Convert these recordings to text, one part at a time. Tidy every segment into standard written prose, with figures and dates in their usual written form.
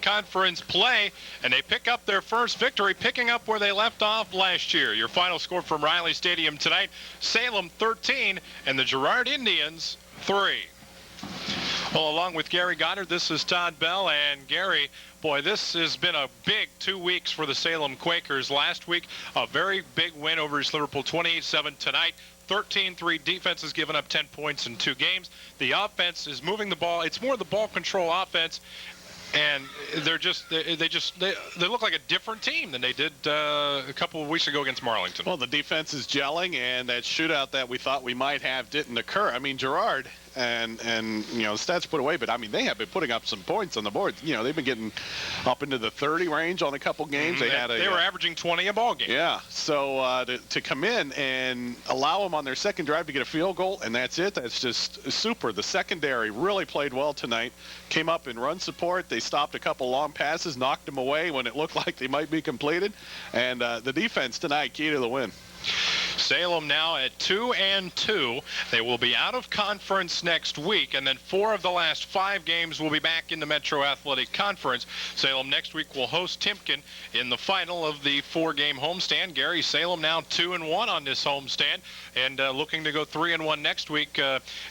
conference play, and they pick up their first victory, picking up where they left off last year. Your final score from Riley Stadium tonight, Salem 13 and the Girard Indians 3. Well, along with Gary Goddard, this is Todd Bell. And Gary, boy, this has been a big 2 weeks for the Salem Quakers. Last week, a very big win over East Liverpool, 28-7. Tonight, 13-3. Defense has given up 10 points in 2 games. The offense is moving the ball. It's more the ball control offense. And they look like a different team than they did a couple of weeks ago against Marlington. Well, the defense is gelling, and that shootout that we thought we might have didn't occur. I mean, Girard and you know, stats put away, but I mean, they have been putting up some points on the board. You know, they've been getting up into the 30 range on a couple games. They were averaging 20 a ball game. Yeah, so to come in and allow them on their second drive to get a field goal, and that's it. That's just super. The secondary really played well tonight. Came up in run support. They stopped a couple long passes, knocked them away when it looked like they might be completed. And the defense tonight, key to the win. Salem now at 2-2. They will be out of conference next week, and then 4 of the last 5 games will be back in the Metro Athletic Conference. Salem next week will host Timpkin in the final of the 4-game homestand. Gary, Salem now 2-1 on this homestand, and looking to go 3-1 next week.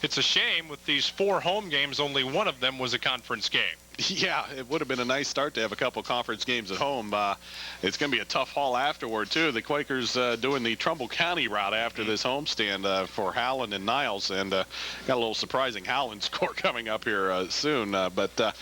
It's a shame with these 4 home games, only one of them was a conference game. Yeah, it would have been a nice start to have a couple conference games at home. It's going to be a tough haul afterward, too. The Quakers doing the Trumbull County route after this homestand for Howland and Niles. And got a little surprising Howland score coming up here soon. But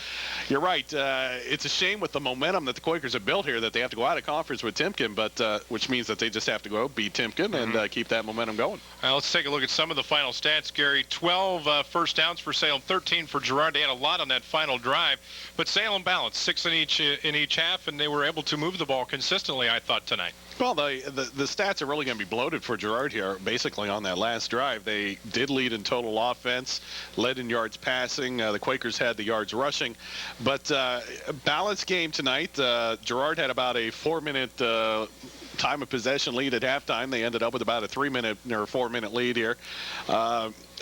you're right. It's a shame with the momentum that the Quakers have built here that they have to go out of conference with Timpkin, but which means that they just have to go beat Timpkin and keep that momentum going. Let's take a look at some of the final stats, Gary. 12 first downs for Salem, 13 for Girard. They had a lot on that final drive. But Salem balanced 6 in each half, and they were able to move the ball consistently, I thought, tonight. Well, the stats are really going to be bloated for Girard here, basically, on that last drive. They did lead in total offense, led in yards passing. The Quakers had the yards rushing. But balanced game tonight. Girard had about a 4-minute time of possession lead at halftime. They ended up with about a 3-minute or 4-minute lead here.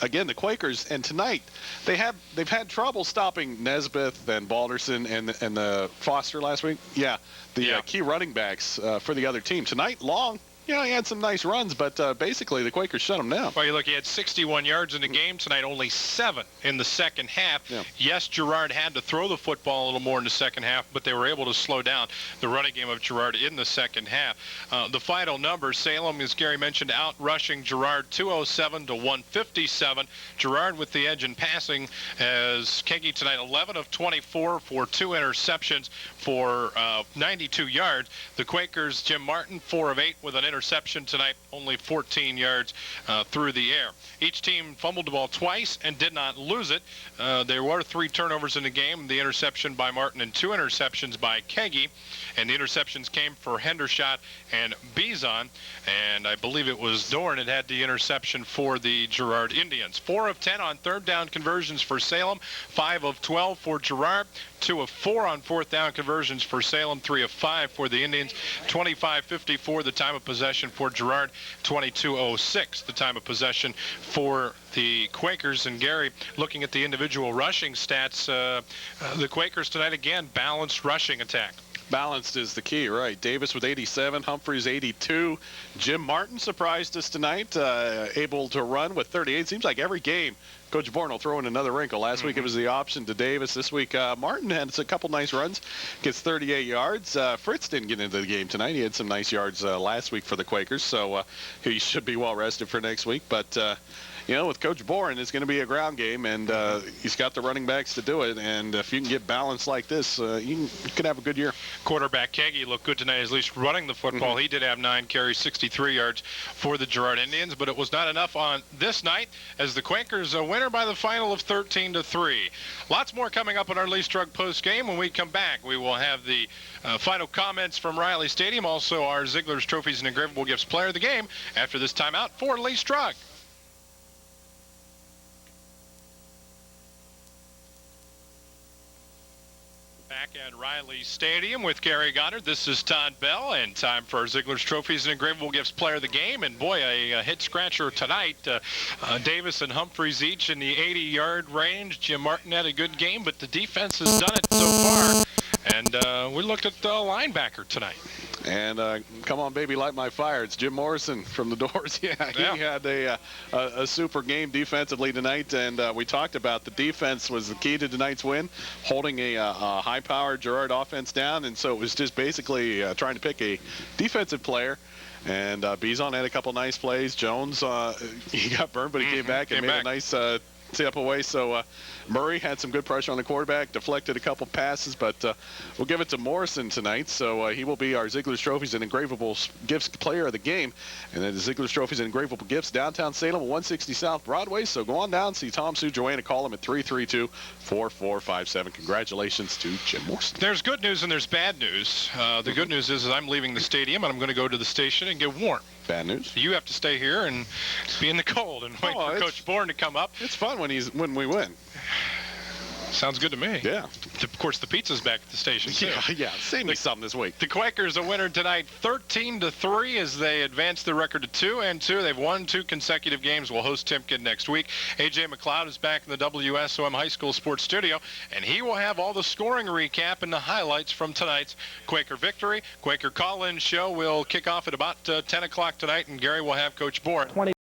Again, the Quakers, and tonight they've had trouble stopping Nesbitt and Balderson and the Foster last week. Yeah, the key running backs for the other team. Tonight, Long, you know, he had some nice runs, but basically the Quakers shut him down. Well, you look, he had 61 yards in the game tonight, only 7 in the second half. Yeah. Yes, Girard had to throw the football a little more in the second half, but they were able to slow down the running game of Girard in the second half. The final numbers, Salem, as Gary mentioned, out rushing Girard 207 to 157. Girard with the edge in passing as Kegi tonight 11 of 24 for 2 interceptions for 92 yards. The Quakers, Jim Martin, 4 of 8 with an interception tonight, only 14 yards through the air. Each team fumbled the ball twice and did not lose it. There were 3 turnovers in the game, the interception by Martin and 2 interceptions by Kegi, and the interceptions came for Hendershot and Bizon, and I believe it was Dorn that had the interception for the Girard Indians. 4 of 10 on third down conversions for Salem, 5 of 12 for Girard, 2 of 4 on fourth down conversions for Salem, 3 of 5 for the Indians. 25-54 the time of possession for Girard, 22-06 the time of possession for the Quakers. And Gary, looking at the individual rushing stats, the Quakers tonight again balanced rushing attack. Balanced is the key, right? Davis with 87, Humphreys 82. Jim Martin surprised us tonight, able to run with 38. Seems like every game Coach Bourne will throw in another wrinkle. Last week it was the option to Davis. This week Martin had a couple nice runs, gets 38 yards. Fritz didn't get into the game tonight. He had some nice yards last week for the Quakers, so he should be well rested for next week. But you know, with Coach Bourne, it's going to be a ground game, and he's got the running backs to do it. And if you can get balance like this, you could have a good year. Quarterback Kegi looked good tonight, at least running the football. He did have 9 carries, 63 yards for the Girard Indians, but it was not enough on this night as the Quakers winner by the final of 13-3. Lots more coming up on our Lee Strug post game. When we come back, we will have the final comments from Riley Stadium, also our Ziegler's Trophies and Engravable Gifts player of the game after this timeout for Lee Strug. Back at Riley Stadium with Gary Goddard. This is Todd Bell, and time for our Ziegler's Trophies and Engravable Gifts player of the game. And boy, a hit scratcher tonight. Davis and Humphreys each in the 80-yard range. Jim Martin had a good game, but the defense has done it so far And we looked at the linebacker tonight. And come on, baby, light my fire. It's Jim Morrison from the Doors. He had a super game defensively tonight, and we talked about the defense was the key to tonight's win, holding a high-powered Girard offense down, and so it was just basically trying to pick a defensive player. And Bison had a couple nice plays. Jones, he got burned, but he came back and made a nice tip away. So Murray had some good pressure on the quarterback, deflected a couple passes, but we'll give it to Morrison tonight. So he will be our Ziegler's Trophies and Engravable Gifts player of the game. And then the Ziegler's Trophies and Engravable Gifts, downtown Salem, 160 South Broadway. So go on down, see Tom, Sue, Joanna, call him at 332-4457. Congratulations to Jim Morrison. There's good news and there's bad news. The good news is I'm leaving the stadium and I'm going to go to the station and get warm. Bad news. You have to stay here and be in the cold and wait for Coach Bourne to come up. It's fun when we win. Sounds good to me. Yeah. Of course, the pizza's back at the station, too. Yeah. Save me something this week. The Quakers a winner tonight, 13-3, as they advance their record to 2-2. They've won 2 consecutive games. We'll host Timken next week. A.J. McLeod is back in the WSOM High School Sports Studio, and he will have all the scoring recap and the highlights from tonight's Quaker victory. Quaker call-in show will kick off at about 10 o'clock tonight, and Gary will have Coach Bourne.